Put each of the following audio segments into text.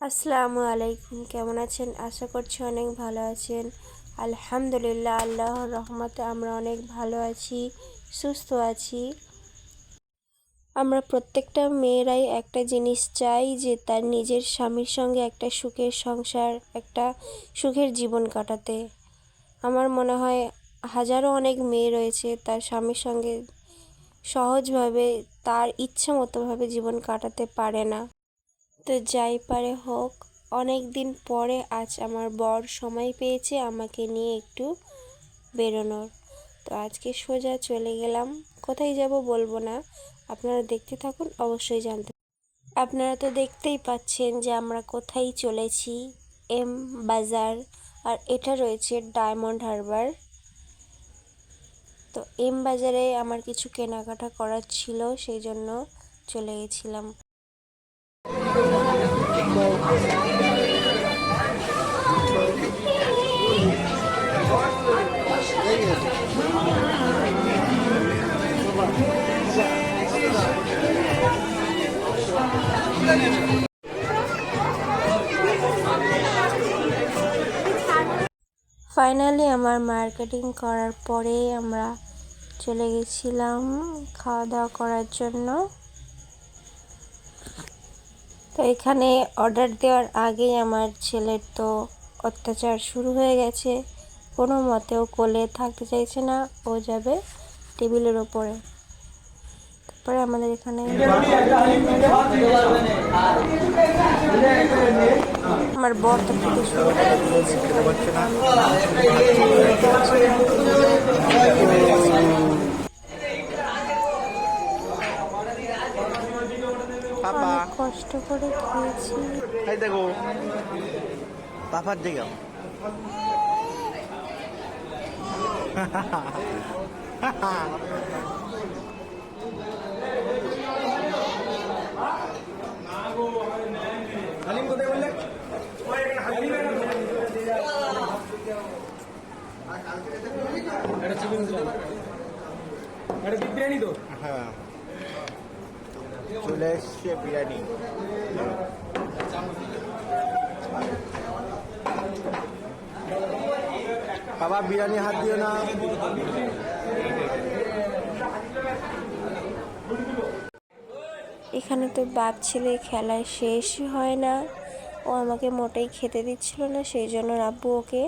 আসসালামু আলাইকুম, কেমন আছেন? আশা করছি অনেক ভালো আছেন। আলহামদুলিল্লাহ, আল্লাহর রহমতে আমরা অনেক ভালো আছি, সুস্থ আছি। আমরা প্রত্যেকটা মেয়েরাই একটা জিনিস চাই, যে তার নিজের স্বামীর সঙ্গে একটা সুখের সংসার, একটা সুখের জীবন কাটাতে। আমার মনে হয় হাজারো অনেক মেয়ে রয়েছে তার স্বামীর সঙ্গে সহজভাবে তার ইচ্ছে মতোভাবে জীবন কাটাতে পারে না। তো যাই পারে হোক, অনেক দিন পরে আজ আমার বর সময় পেয়েছে আমাকে নিয়ে একটু বেরোনোর। তো আজকে সোজা চলে গেলাম। কোথায় যাব বলবো না, আপনারা দেখতে থাকুন, অবশ্যই জানতে। আপনারা তো দেখতেই পাচ্ছেন যে আমরা কোথায় চলেছি, এম বাজার, আর এটা রয়েছে ডায়মন্ড হারবার। তো এম বাজারে আমার কিছু কেনাকাটা করার ছিল, সেই জন্য চলে গেছিলাম। ফাইনালি আমার মার্কেটিং করার পরে আমরা চলে গেছিলাম খাওয়া দাওয়া করার জন্য। তো এখানে অর্ডার দেওয়ার আগেই আমার ছেলের তো অত্যাচার শুরু হয়ে গেছে। কোনো মতেও কোলে থাকতে চাইছে না, ও যাবে টেবিলের ওপরে। তারপরে আমাদের এখানে আমার বর তো খেতে শুরু করে দিয়েছে। অনেক কষ্ট করে খেয়েছি। দেখো পাপার দিকে বিরিয়ানি তো হ্যাঁ চলে এসছে বিরিয়ানি। বাবা বিরিয়ানি হাত দিও না। এখানে তো বাপ ছেলে খেলায় শেষই হয় না। ও আমাকে মোটেই খেতে দিচ্ছিল না, সেই জন্য আব্বু ওকে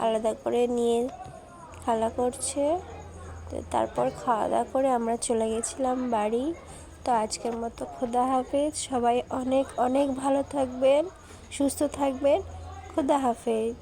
আলাদা করে নিয়ে খেলা করছে। তো তারপর খাওয়া দাওয়া করে আমরা চলে গেছিলাম বাড়ি। তো আজকের মতো খোদা হাফেজ। সবাই অনেক অনেক ভালো থাকবেন, সুস্থ থাকবেন। খোদা হাফেজ।